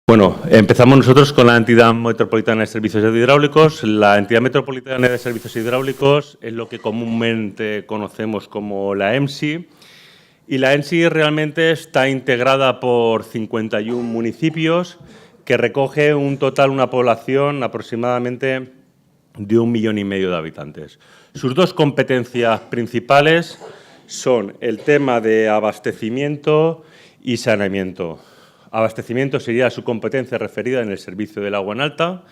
Bueno, empezamos nosotros con la Entidad Metropolitana de Servicios Hidráulicos. La Entidad Metropolitana de Servicios Hidráulicos es lo que comúnmente conocemos como la EMSI. Y la EMSI realmente está integrada por 51 municipios que recoge una población aproximadamente de 1,5 millones de habitantes. Sus dos competencias principales son el tema de abastecimiento y saneamiento. Abastecimiento sería su competencia referida en el servicio del agua en alta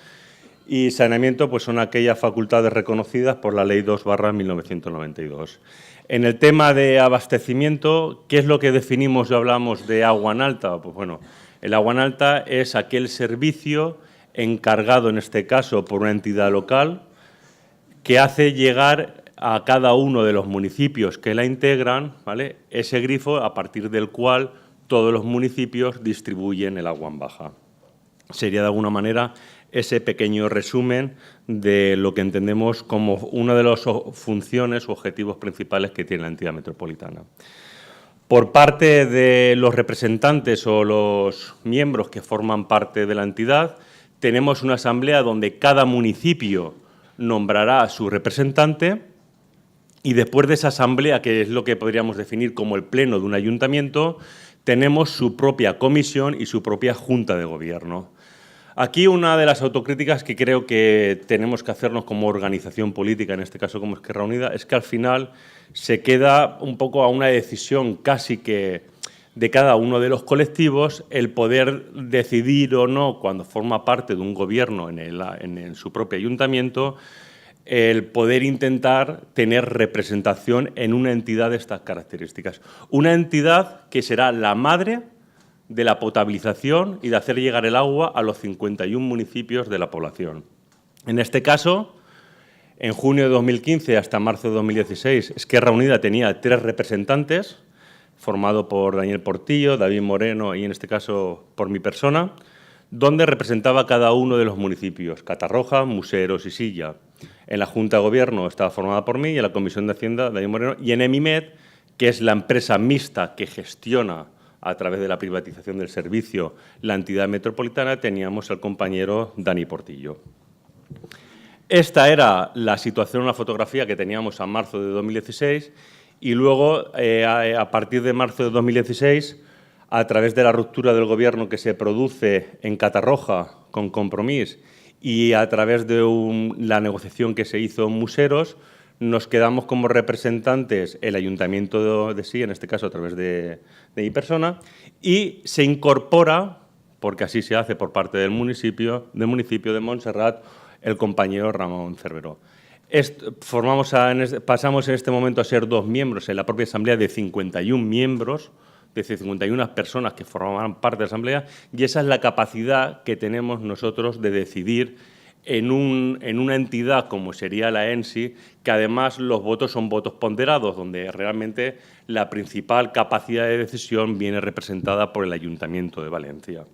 y saneamiento pues son aquellas facultades reconocidas por la Ley 2/1992. En el tema de abastecimiento, ¿qué es lo que definimos y hablamos de agua en alta? Pues bueno, el agua en alta es aquel servicio encargado, en este caso, por una entidad local que hace llegar a cada uno de los municipios que la integran, ¿vale?, ese grifo a partir del cual todos los municipios distribuyen el agua en baja. Sería, de alguna manera, ese pequeño resumen de lo que entendemos como una de las funciones o objetivos principales que tiene la entidad metropolitana. Por parte de los representantes o los miembros que forman parte de la entidad, tenemos una asamblea donde cada municipio nombrará a su representante y después de esa asamblea, que es lo que podríamos definir como el pleno de un ayuntamiento, tenemos su propia comisión y su propia junta de gobierno. Aquí una de las autocríticas que creo que tenemos que hacernos como organización política, en este caso como Esquerra Unida, es que al final se queda un poco a una decisión casi que de cada uno de los colectivos el poder decidir o no, cuando forma parte de un gobierno en su propio ayuntamiento, el poder intentar tener representación en una entidad de estas características. Una entidad que será la madre de la potabilización y de hacer llegar el agua a los 51 municipios de la población. En este caso, en junio de 2015 hasta marzo de 2016, Esquerra Unida tenía 3 representantes, formado por Daniel Portillo, David Moreno y, en este caso, por mi persona, donde representaba cada uno de los municipios, Catarroja, Museros y Silla. En la Junta de Gobierno estaba formada por mí y en la Comisión de Hacienda, David Moreno, y en EMIMED, que es la empresa mixta que gestiona a través de la privatización del servicio la entidad metropolitana, teníamos al compañero Dani Portillo. Esta era la situación, una fotografía que teníamos a marzo de 2016 y luego, a partir de marzo de 2016, a través de la ruptura del Gobierno que se produce en Catarroja con Compromís y a través de la negociación que se hizo en Museros, nos quedamos como representantes el Ayuntamiento de Sí, en este caso a través de mi persona, y se incorpora, porque así se hace por parte del municipio de Montserrat, el compañero Ramón Cerveró. Pasamos en este momento a ser 2 miembros en la propia asamblea de 51 miembros, de 51 personas que formaban parte de la asamblea, y esa es la capacidad que tenemos nosotros de decidir en una entidad como sería la ENSI, que además los votos son votos ponderados, donde realmente la principal capacidad de decisión viene representada por el Ayuntamiento de Valencia.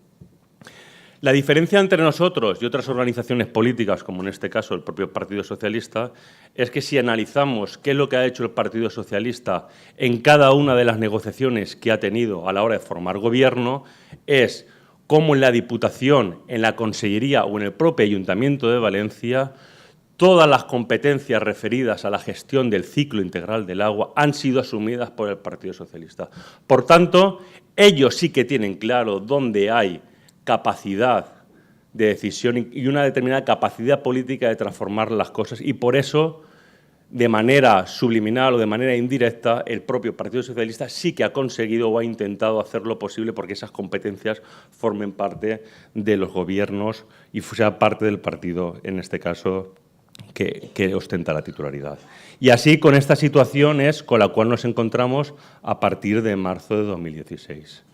La diferencia entre nosotros y otras organizaciones políticas, como en este caso el propio Partido Socialista, es que si analizamos qué es lo que ha hecho el Partido Socialista en cada una de las negociaciones que ha tenido a la hora de formar gobierno, es cómo en la Diputación, en la Consellería o en el propio Ayuntamiento de Valencia, todas las competencias referidas a la gestión del ciclo integral del agua han sido asumidas por el Partido Socialista. Por tanto, ellos sí que tienen claro dónde hay capacidad de decisión y una determinada capacidad política de transformar las cosas y por eso, de manera subliminal o de manera indirecta, el propio Partido Socialista sí que ha conseguido o ha intentado hacer lo posible porque esas competencias formen parte de los gobiernos y sea parte del partido, en este caso, que ostenta la titularidad. Y así, con esta situación es con la cual nos encontramos a partir de marzo de 2016.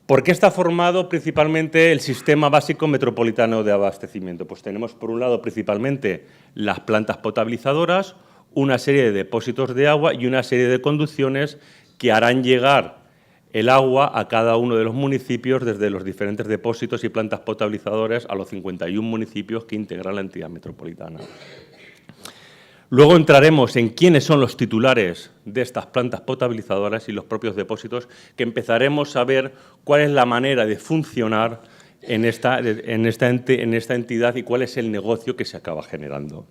¿Por qué está formado principalmente el Sistema Básico Metropolitano de Abastecimiento? Pues tenemos, por un lado, principalmente las plantas potabilizadoras, una serie de depósitos de agua y una serie de conducciones que harán llegar el agua a cada uno de los municipios desde los diferentes depósitos y plantas potabilizadoras a los 51 municipios que integran la entidad metropolitana. Luego entraremos en quiénes son los titulares de estas plantas potabilizadoras y los propios depósitos, que empezaremos a ver cuál es la manera de funcionar en esta entidad y cuál es el negocio que se acaba generando.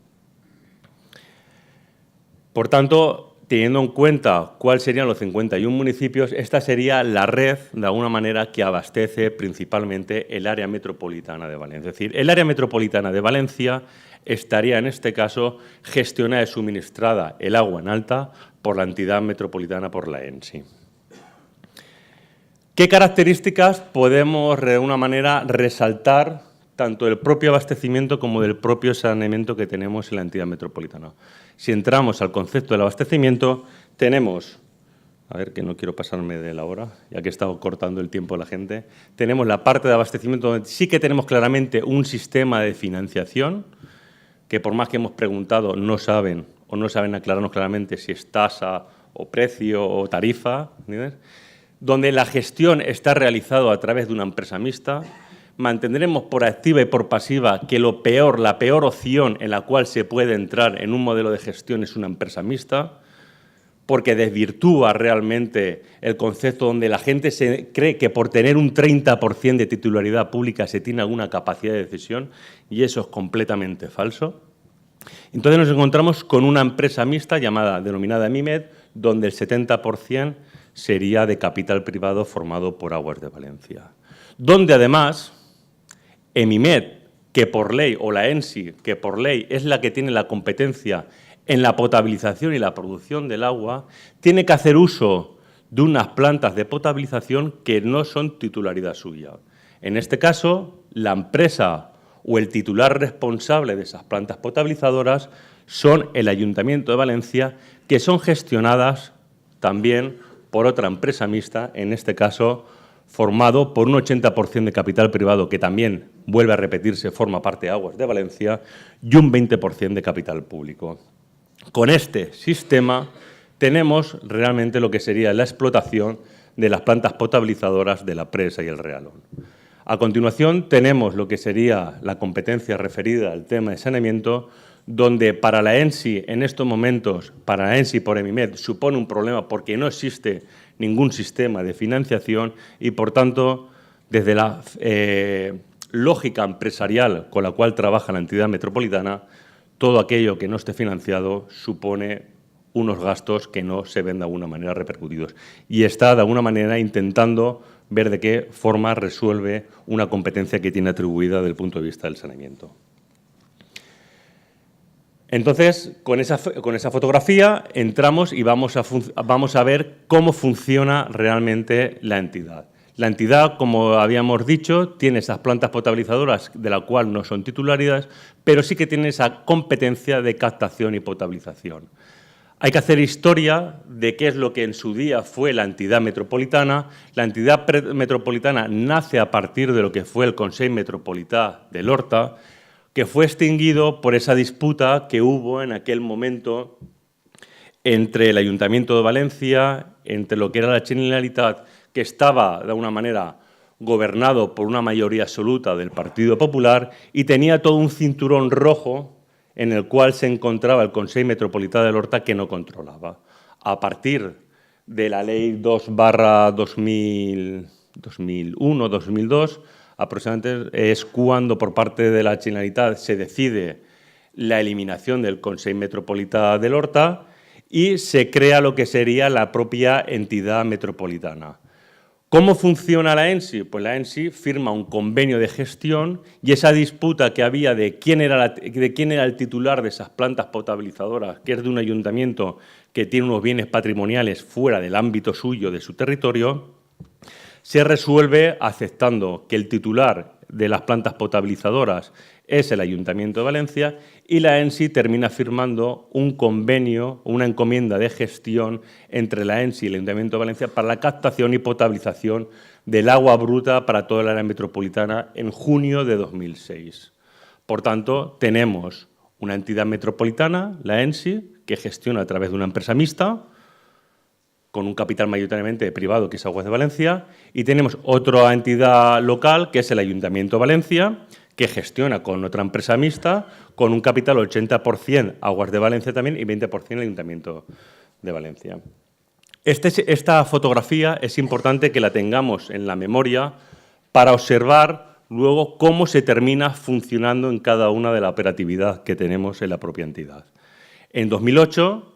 Por tanto, teniendo en cuenta cuáles serían los 51 municipios, esta sería la red, de alguna manera, que abastece principalmente el área metropolitana de Valencia. Es decir, el área metropolitana de Valencia estaría, en este caso, gestionada y suministrada el agua en alta por la entidad metropolitana, por la ENSI. ¿Qué características podemos, de alguna manera, resaltar tanto del propio abastecimiento como del propio saneamiento que tenemos en la entidad metropolitana? Si entramos al concepto del abastecimiento, tenemos, a ver que no quiero pasarme de la hora, ya que he estado cortando el tiempo a la gente, tenemos la parte de abastecimiento donde sí que tenemos claramente un sistema de financiación, que por más que hemos preguntado no saben o no saben aclararnos claramente si es tasa o precio o tarifa, ¿entiendes? Donde la gestión está realizada a través de una empresa mixta. Mantendremos por activa y por pasiva que la peor opción en la cual se puede entrar en un modelo de gestión es una empresa mixta, porque desvirtúa realmente el concepto donde la gente se cree que por tener un 30% de titularidad pública se tiene alguna capacidad de decisión, y eso es completamente falso. Entonces nos encontramos con una empresa mixta denominada MIMED, donde el 70% sería de capital privado formado por Aguas de Valencia. Donde además, EMIMED, que por ley, o la ENSI, que por ley es la que tiene la competencia en la potabilización y la producción del agua, tiene que hacer uso de unas plantas de potabilización que no son titularidad suya. En este caso, la empresa o el titular responsable de esas plantas potabilizadoras son el Ayuntamiento de Valencia, que son gestionadas también por otra empresa mixta, en este caso formado por un 80% de capital privado, que también, vuelve a repetirse, forma parte de Aguas de Valencia, y un 20% de capital público. Con este sistema tenemos realmente lo que sería la explotación de las plantas potabilizadoras de la Presa y el Realón. A continuación tenemos lo que sería la competencia referida al tema de saneamiento, donde para la ENSI, en estos momentos, para la ENSI por EMIMED, supone un problema porque no existe ningún sistema de financiación y, por tanto, desde la lógica empresarial con la cual trabaja la entidad metropolitana, todo aquello que no esté financiado supone unos gastos que no se ven de alguna manera repercutidos. Y está, de alguna manera, intentando ver de qué forma resuelve una competencia que tiene atribuida desde el punto de vista del saneamiento. Entonces, con esa fotografía entramos y vamos a ver cómo funciona realmente la entidad. La entidad, como habíamos dicho, tiene esas plantas potabilizadoras de las cuales no son titularidades, pero sí que tiene esa competencia de captación y potabilización. Hay que hacer historia de qué es lo que en su día fue la entidad metropolitana. La entidad metropolitana nace a partir de lo que fue el Consell Metropolità de l'Horta, que fue extinguido por esa disputa que hubo en aquel momento entre el Ayuntamiento de Valencia, entre lo que era la Generalitat, que estaba, de alguna manera, gobernado por una mayoría absoluta del Partido Popular y tenía todo un cinturón rojo en el cual se encontraba el Consell Metropolità de l'Horta, que no controlaba. A partir de la Ley 2/2001-2002, aproximadamente es cuando por parte de la Generalitat se decide la eliminación del Consell Metropolità de l'Horta y se crea lo que sería la propia entidad metropolitana. ¿Cómo funciona la ENSI? Pues la ENSI firma un convenio de gestión y esa disputa que había de quién era el titular de esas plantas potabilizadoras, que es de un ayuntamiento que tiene unos bienes patrimoniales fuera del ámbito suyo, de su territorio, se resuelve aceptando que el titular de las plantas potabilizadoras es el Ayuntamiento de Valencia y la ENSI termina firmando un convenio, una encomienda de gestión entre la ENSI y el Ayuntamiento de Valencia para la captación y potabilización del agua bruta para toda el área metropolitana en junio de 2006. Por tanto, tenemos una entidad metropolitana, la ENSI, que gestiona a través de una empresa mixta, con un capital mayoritariamente privado, que es Aguas de Valencia, y tenemos otra entidad local, que es el Ayuntamiento de Valencia, que gestiona con otra empresa mixta, con un capital 80% Aguas de Valencia también y 20% el Ayuntamiento de Valencia. Esta fotografía es importante que la tengamos en la memoria para observar luego cómo se termina funcionando en cada una de la operatividad que tenemos en la propia entidad. En 2008,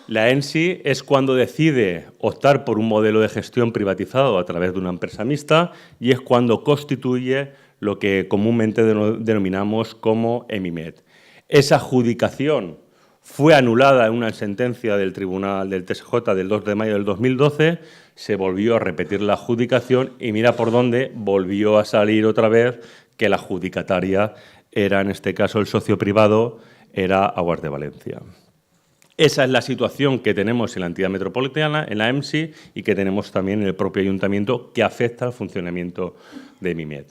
la ENSI es cuando decide optar por un modelo de gestión privatizado a través de una empresa mixta y es cuando constituye lo que comúnmente denominamos como EMIMED. Esa adjudicación fue anulada en una sentencia del Tribunal del TSJ del 2 de mayo del 2012, se volvió a repetir la adjudicación y mira por dónde volvió a salir otra vez que la adjudicataria era, en este caso, el socio privado, era Aguas de Valencia. Esa es la situación que tenemos en la entidad metropolitana, en la EMSI, y que tenemos también en el propio ayuntamiento, que afecta al funcionamiento de EMIMED.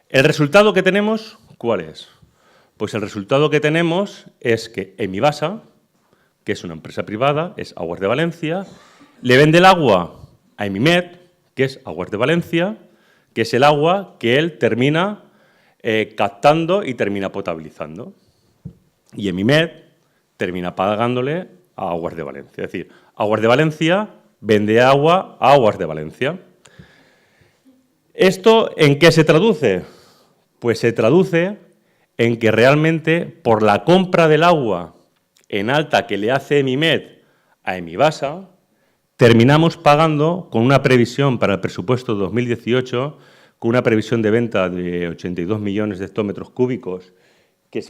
¿El resultado que tenemos cuál es? Pues el resultado que tenemos es que Emibasa, que es una empresa privada, es Aguas de Valencia, le vende el agua a EMIMED, que es Aguas de Valencia, que es el agua que él termina captando y termina potabilizando. Y EMIMED termina pagándole a Aguas de Valencia. Es decir, Aguas de Valencia vende agua a Aguas de Valencia. ¿Esto en qué se traduce? Pues se traduce en que realmente por la compra del agua en alta que le hace EMIMED a Emibasa, terminamos pagando con una previsión para el presupuesto 2018, con una previsión de venta de 82 millones de hectómetros cúbicos,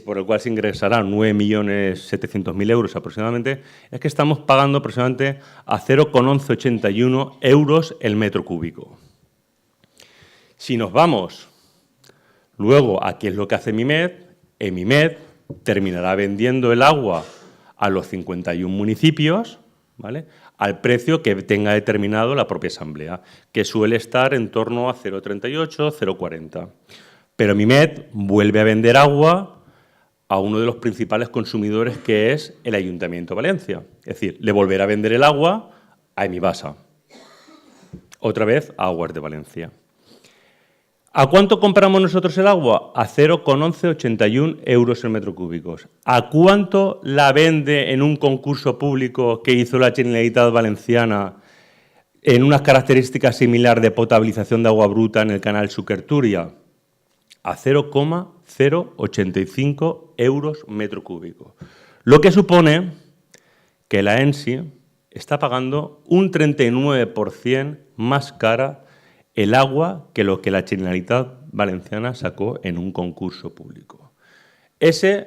por el cual se ingresarán 9.700.000 euros aproximadamente, es que estamos pagando aproximadamente a 0,1181 euros el metro cúbico. Si nos vamos luego a qué es lo que hace EMIMED terminará vendiendo el agua a los 51 municipios, ¿vale?, al precio que tenga determinado la propia asamblea, que suele estar en torno a 0,38, 0,40. Pero EMIMED vuelve a vender agua a uno de los principales consumidores, que es el Ayuntamiento de Valencia. Es decir, le volverá a vender el agua a Emibasa. Otra vez a Aguas de Valencia. ¿A cuánto compramos nosotros el agua? A 0,1181 euros el metro cúbico. ¿A cuánto la vende en un concurso público que hizo la Generalitat Valenciana en unas características similares de potabilización de agua bruta en el canal Suquer-Túria? A 0,085 euros metro cúbico. Lo que supone que la ENSI está pagando un 39% más cara el agua que lo que la Generalitat Valenciana sacó en un concurso público. Esa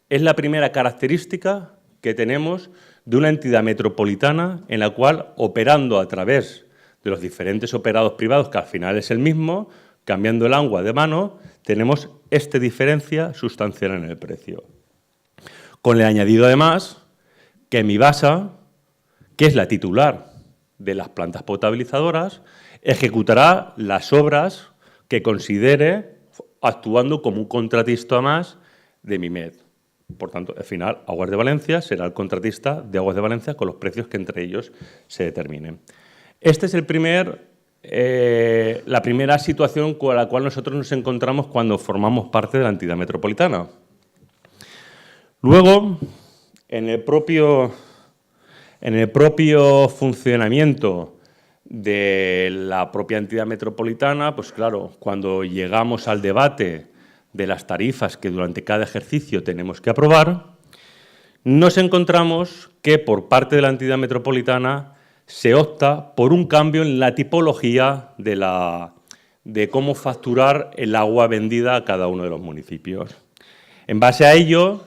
es la primera característica que tenemos de una entidad metropolitana en la cual, operando a través de los diferentes operados privados, que al final es el mismo, cambiando el agua de mano, tenemos esta diferencia sustancial en el precio. Con el añadido, además, que Emibasa, que es la titular de las plantas potabilizadoras, ejecutará las obras que considere, actuando como un contratista más de EMIMED. Por tanto, al final, Aguas de Valencia será el contratista de Aguas de Valencia con los precios que entre ellos se determinen. Esta es la primera situación con la cual nosotros nos encontramos cuando formamos parte de la entidad metropolitana. Luego, en el propio funcionamiento de la propia entidad metropolitana, pues claro, cuando llegamos al debate de las tarifas que durante cada ejercicio tenemos que aprobar, nos encontramos que por parte de la entidad metropolitana se opta por un cambio en la tipología de cómo facturar el agua vendida a cada uno de los municipios. En base a ello,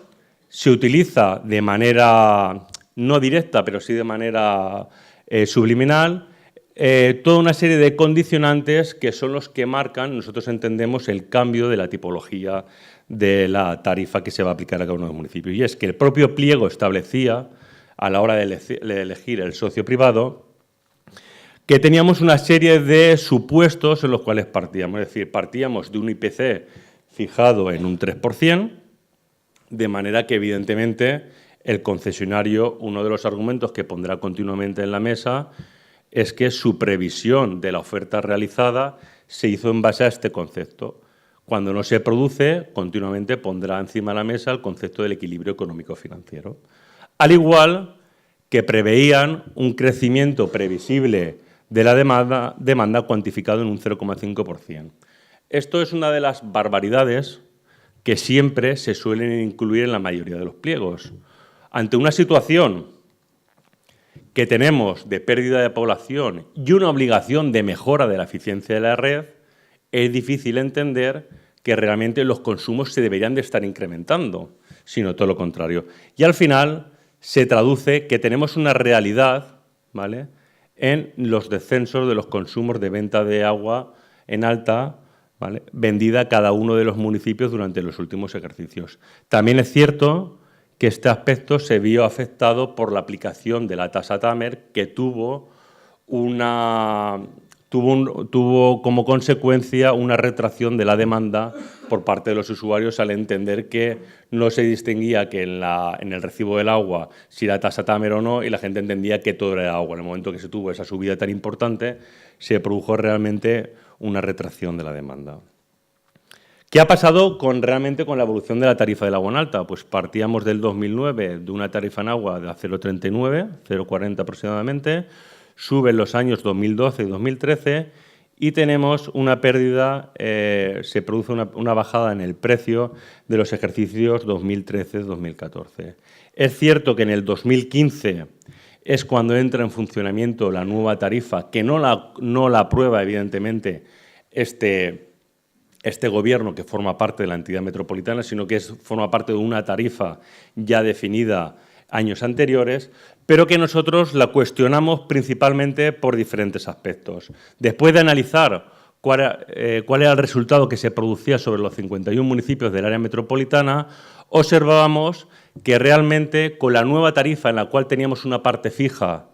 se utiliza de manera no directa, pero sí de manera subliminal, toda una serie de condicionantes que son los que marcan, nosotros entendemos, el cambio de la tipología de la tarifa que se va a aplicar a cada uno de los municipios. Y es que el propio pliego establecía, a la hora de elegir el socio privado, que teníamos una serie de supuestos en los cuales partíamos. Es decir, partíamos de un IPC fijado en un 3%, de manera que, evidentemente, el concesionario, uno de los argumentos que pondrá continuamente en la mesa, es que su previsión de la oferta realizada se hizo en base a este concepto. Cuando no se produce, continuamente pondrá encima de la mesa el concepto del equilibrio económico-financiero. Al igual que preveían un crecimiento previsible de la demanda cuantificado en un 0,5%. Esto es una de las barbaridades que siempre se suelen incluir en la mayoría de los pliegos. Ante una situación que tenemos de pérdida de población y una obligación de mejora de la eficiencia de la red, es difícil entender que realmente los consumos se deberían de estar incrementando, sino todo lo contrario. Y al final se traduce que tenemos una realidad, ¿vale?, en los descensos de los consumos de venta de agua en alta, ¿vale?, vendida a cada uno de los municipios durante los últimos ejercicios. También es cierto que este aspecto se vio afectado por la aplicación de la tasa Tamer, que tuvo como consecuencia una retracción de la demanda por parte de los usuarios al entender que no se distinguía que en el recibo del agua si era tasa Tamer o no, y la gente entendía que todo era agua. En el momento que se tuvo esa subida tan importante, se produjo realmente una retracción de la demanda. ¿Qué ha pasado realmente con la evolución de la tarifa del agua en alta? Pues partíamos del 2009 de una tarifa en agua de 0,39, 0,40 aproximadamente, sube en los años 2012 y 2013 y tenemos una pérdida, se produce una bajada en el precio de los ejercicios 2013-2014. Es cierto que en el 2015 es cuando entra en funcionamiento la nueva tarifa, que no la aprueba, evidentemente, este gobierno que forma parte de la entidad metropolitana, sino que forma parte de una tarifa ya definida años anteriores, pero que nosotros la cuestionamos principalmente por diferentes aspectos. Después de analizar cuál era el resultado que se producía sobre los 51 municipios del área metropolitana, observábamos que realmente con la nueva tarifa en la cual teníamos una parte fija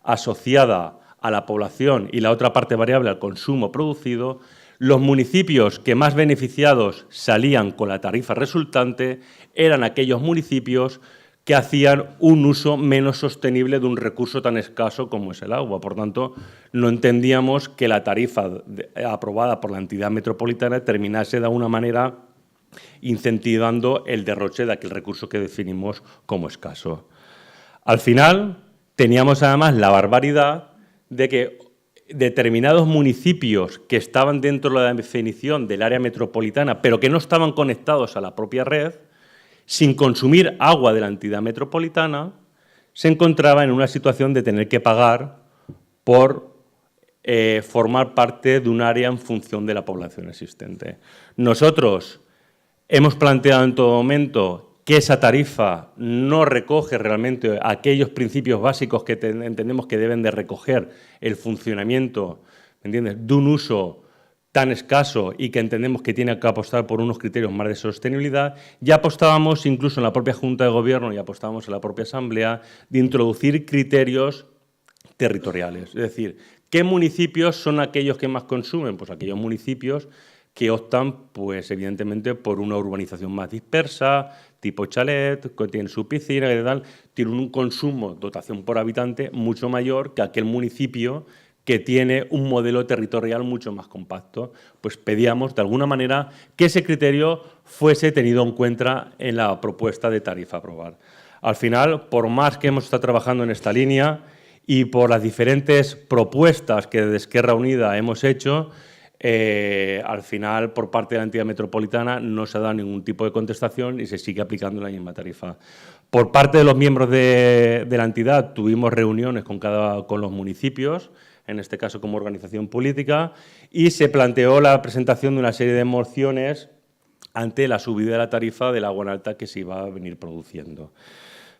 asociada a la población y la otra parte variable al consumo producido, los municipios que más beneficiados salían con la tarifa resultante eran aquellos municipios que hacían un uso menos sostenible de un recurso tan escaso como es el agua. Por tanto, no entendíamos que la tarifa aprobada por la entidad metropolitana terminase de alguna manera incentivando el derroche de aquel recurso que definimos como escaso. Al final, teníamos además la barbaridad de que determinados municipios que estaban dentro de la definición del área metropolitana, pero que no estaban conectados a la propia red, sin consumir agua de la entidad metropolitana, se encontraba en una situación de tener que pagar por formar parte de un área en función de la población existente. Nosotros hemos planteado en todo momento que esa tarifa no recoge realmente aquellos principios básicos que entendemos que deben de recoger el funcionamiento, ¿me entiendes?, de un uso tan escaso y que entendemos que tiene que apostar por unos criterios más de sostenibilidad. Ya apostábamos incluso en la propia Junta de Gobierno y apostábamos en la propia Asamblea de introducir criterios territoriales. Es decir, ¿qué municipios son aquellos que más consumen? Pues aquellos municipios que optan, pues evidentemente, por una urbanización más dispersa, tipo chalet, que tienen su piscina y tal, tienen un consumo, dotación por habitante, mucho mayor que aquel municipio que tiene un modelo territorial mucho más compacto. Pues pedíamos, de alguna manera, que ese criterio fuese tenido en cuenta en la propuesta de tarifa a aprobar. Al final, por más que hemos estado trabajando en esta línea y por las diferentes propuestas que desde Esquerra Unida hemos hecho, al final, por parte de la entidad metropolitana, no se ha dado ningún tipo de contestación y se sigue aplicando la misma tarifa. Por parte de los miembros de la entidad, tuvimos reuniones con los municipios, en este caso como organización política, y se planteó la presentación de una serie de mociones ante la subida de la tarifa del agua en alta que se iba a venir produciendo.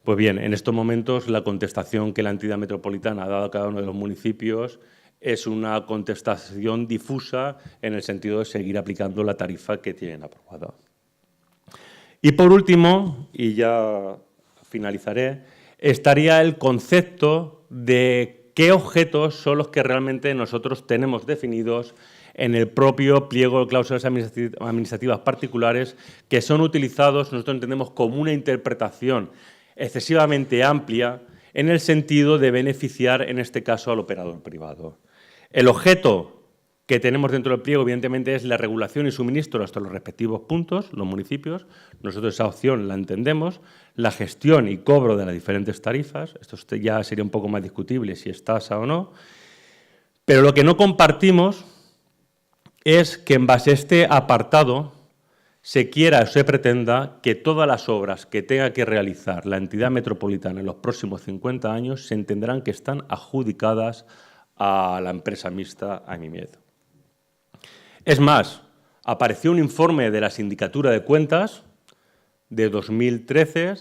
Pues bien, en estos momentos la contestación que la entidad metropolitana ha dado a cada uno de los municipios es una contestación difusa en el sentido de seguir aplicando la tarifa que tienen aprobada. Y por último, y ya finalizaré, estaría el concepto de qué objetos son los que realmente nosotros tenemos definidos en el propio pliego de cláusulas administrativas particulares, que son utilizados, nosotros entendemos, como una interpretación excesivamente amplia en el sentido de beneficiar, en este caso, al operador privado. El objeto que tenemos dentro del pliego, evidentemente, es la regulación y suministro hasta los respectivos puntos, los municipios. Nosotros esa opción la entendemos. La gestión y cobro de las diferentes tarifas. Esto ya sería un poco más discutible si es tasa o no. Pero lo que no compartimos es que en base a este apartado se quiera o se pretenda que todas las obras que tenga que realizar la entidad metropolitana en los próximos 50 años se entenderán que están adjudicadas a la empresa mixta Aemimed. Es más, apareció un informe de la Sindicatura de Cuentas de 2013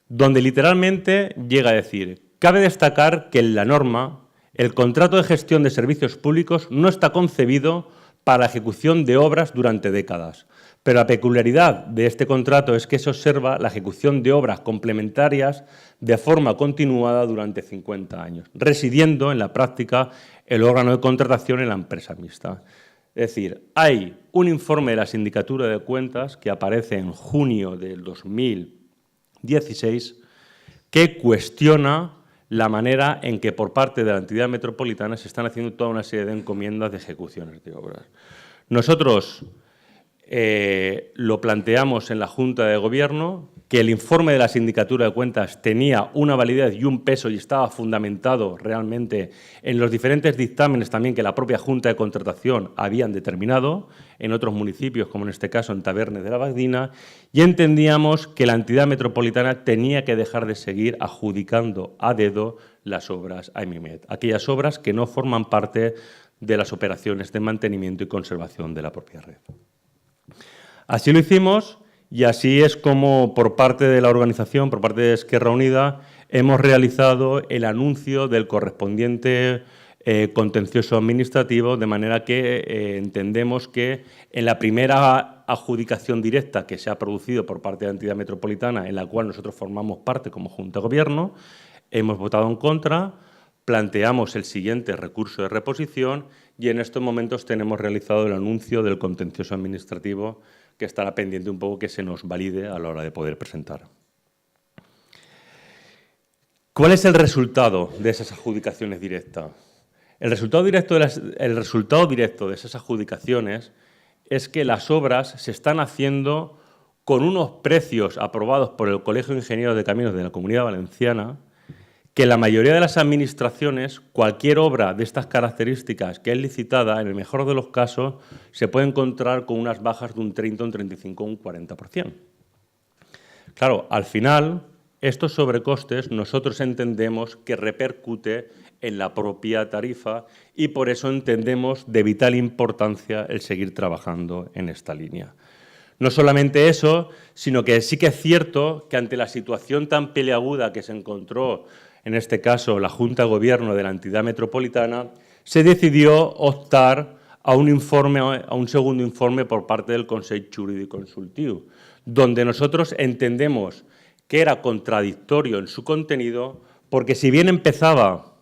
donde literalmente llega a decir: cabe destacar que en la norma el contrato de gestión de servicios públicos no está concebido para la ejecución de obras durante décadas, pero la peculiaridad de este contrato es que se observa la ejecución de obras complementarias de forma continuada durante 50 años, residiendo en la práctica el órgano de contratación en la empresa mixta. Es decir, hay un informe de la Sindicatura de Cuentas que aparece en junio del 2016 que cuestiona la manera en que por parte de la entidad metropolitana se están haciendo toda una serie de encomiendas de ejecuciones de obras. Nosotros lo planteamos en la Junta de Gobierno, que el informe de la Sindicatura de Cuentas tenía una validez y un peso y estaba fundamentado realmente en los diferentes dictámenes también que la propia Junta de Contratación habían determinado en otros municipios, como en este caso en Tabernes de la Bagdina, y entendíamos que la entidad metropolitana tenía que dejar de seguir adjudicando a dedo las obras a Aemimed, aquellas obras que no forman parte de las operaciones de mantenimiento y conservación de la propia red. Así lo hicimos y así es como por parte de la organización, por parte de Esquerra Unida, hemos realizado el anuncio del correspondiente contencioso administrativo, de manera que entendemos que en la primera adjudicación directa que se ha producido por parte de la entidad metropolitana, en la cual nosotros formamos parte como Junta de Gobierno, hemos votado en contra, planteamos el siguiente recurso de reposición y en estos momentos tenemos realizado el anuncio del contencioso administrativo, que estará pendiente un poco que se nos valide a la hora de poder presentar. ¿Cuál es el resultado de esas adjudicaciones directas? El resultado directo de esas adjudicaciones es que las obras se están haciendo con unos precios aprobados por el Colegio de Ingenieros de Caminos de la Comunidad Valenciana, que la mayoría de las administraciones, cualquier obra de estas características que es licitada, en el mejor de los casos, se puede encontrar con unas bajas de un 30, un 35, un 40%. Claro, al final, estos sobrecostes nosotros entendemos que repercute en la propia tarifa y por eso entendemos de vital importancia el seguir trabajando en esta línea. No solamente eso, sino que sí que es cierto que ante la situación tan peleaguda que se encontró, en este caso la Junta de Gobierno de la entidad metropolitana, se decidió optar a un segundo informe por parte del Consell Jurídic Consultiu, donde nosotros entendemos que era contradictorio en su contenido, porque si bien empezaba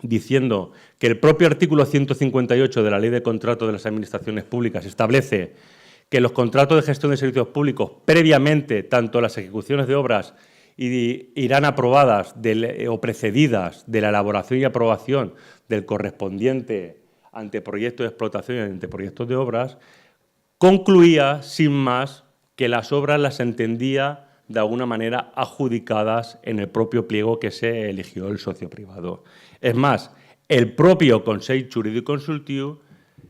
diciendo que el propio artículo 158 de la Ley de Contrato de las Administraciones Públicas establece que los contratos de gestión de servicios públicos, previamente, tanto las ejecuciones de obras irán aprobadas o precedidas de la elaboración y aprobación del correspondiente anteproyecto de explotación y anteproyecto de obras, concluía, sin más, que las obras las entendía de alguna manera adjudicadas en el propio pliego que se eligió el socio privado. Es más, el propio Consell Jurídic Consultiu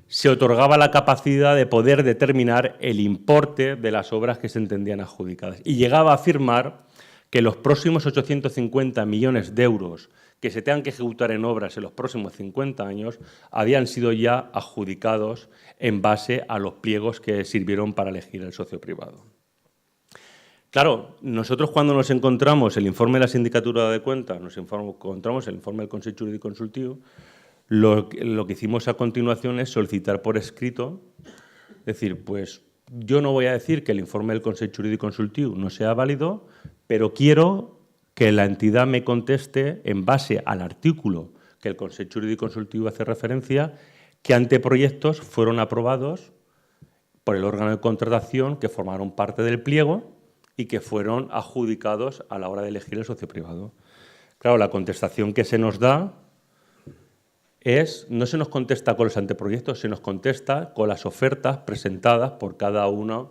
se otorgaba la capacidad de poder determinar el importe de las obras que se entendían adjudicadas y llegaba a afirmar que los próximos 850 millones de euros que se tengan que ejecutar en obras en los próximos 50 años habían sido ya adjudicados en base a los pliegos que sirvieron para elegir el socio privado. Claro, nosotros cuando nos encontramos el informe de la Sindicatura de Cuentas, nos encontramos el informe del Consell Jurídic Consultiu, lo que hicimos a continuación es solicitar por escrito, es decir, pues yo no voy a decir que el informe del Consell Jurídic Consultiu no sea válido, pero quiero que la entidad me conteste en base al artículo que el Consell Jurídic Consultiu hace referencia, que anteproyectos fueron aprobados por el órgano de contratación que formaron parte del pliego y que fueron adjudicados a la hora de elegir el socio privado. Claro, la contestación que se nos da no se nos contesta con los anteproyectos, se nos contesta con las ofertas presentadas por cada una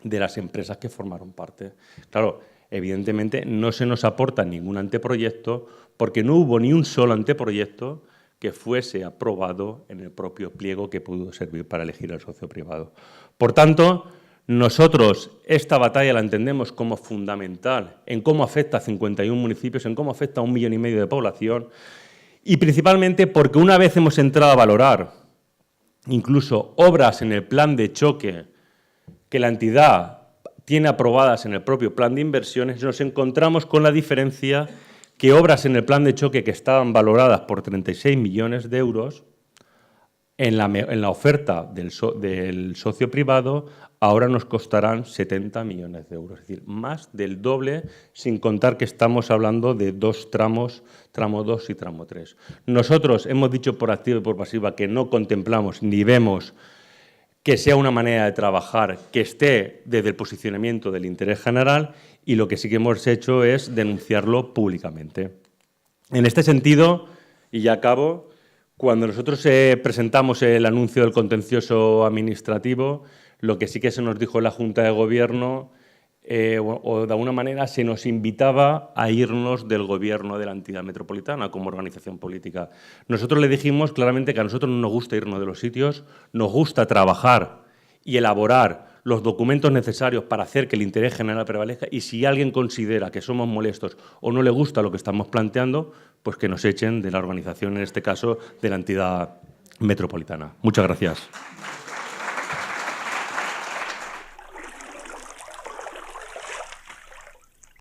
de las empresas que formaron parte. Claro, evidentemente no se nos aporta ningún anteproyecto porque no hubo ni un solo anteproyecto que fuese aprobado en el propio pliego que pudo servir para elegir al socio privado. Por tanto, nosotros esta batalla la entendemos como fundamental en cómo afecta a 51 municipios, en cómo afecta a 1,5 millones de población y principalmente porque una vez hemos entrado a valorar incluso obras en el plan de choque que la entidad tiene aprobadas en el propio plan de inversiones, nos encontramos con la diferencia que obras en el plan de choque que estaban valoradas por 36 millones de euros, en la oferta del socio privado, ahora nos costarán 70 millones de euros. Es decir, más del doble, sin contar que estamos hablando de 2 tramos, tramo 2 y tramo 3. Nosotros hemos dicho por activa y por pasiva que no contemplamos ni vemos que sea una manera de trabajar que esté desde el posicionamiento del interés general y lo que sí que hemos hecho es denunciarlo públicamente. En este sentido, y ya acabo, cuando nosotros presentamos el anuncio del contencioso administrativo, lo que sí que se nos dijo en la Junta de Gobierno, o de alguna manera se nos invitaba a irnos del gobierno de la entidad metropolitana como organización política. Nosotros le dijimos claramente que a nosotros no nos gusta irnos de los sitios, nos gusta trabajar y elaborar los documentos necesarios para hacer que el interés general prevalezca y si alguien considera que somos molestos o no le gusta lo que estamos planteando, pues que nos echen de la organización, en este caso de la entidad metropolitana. Muchas gracias.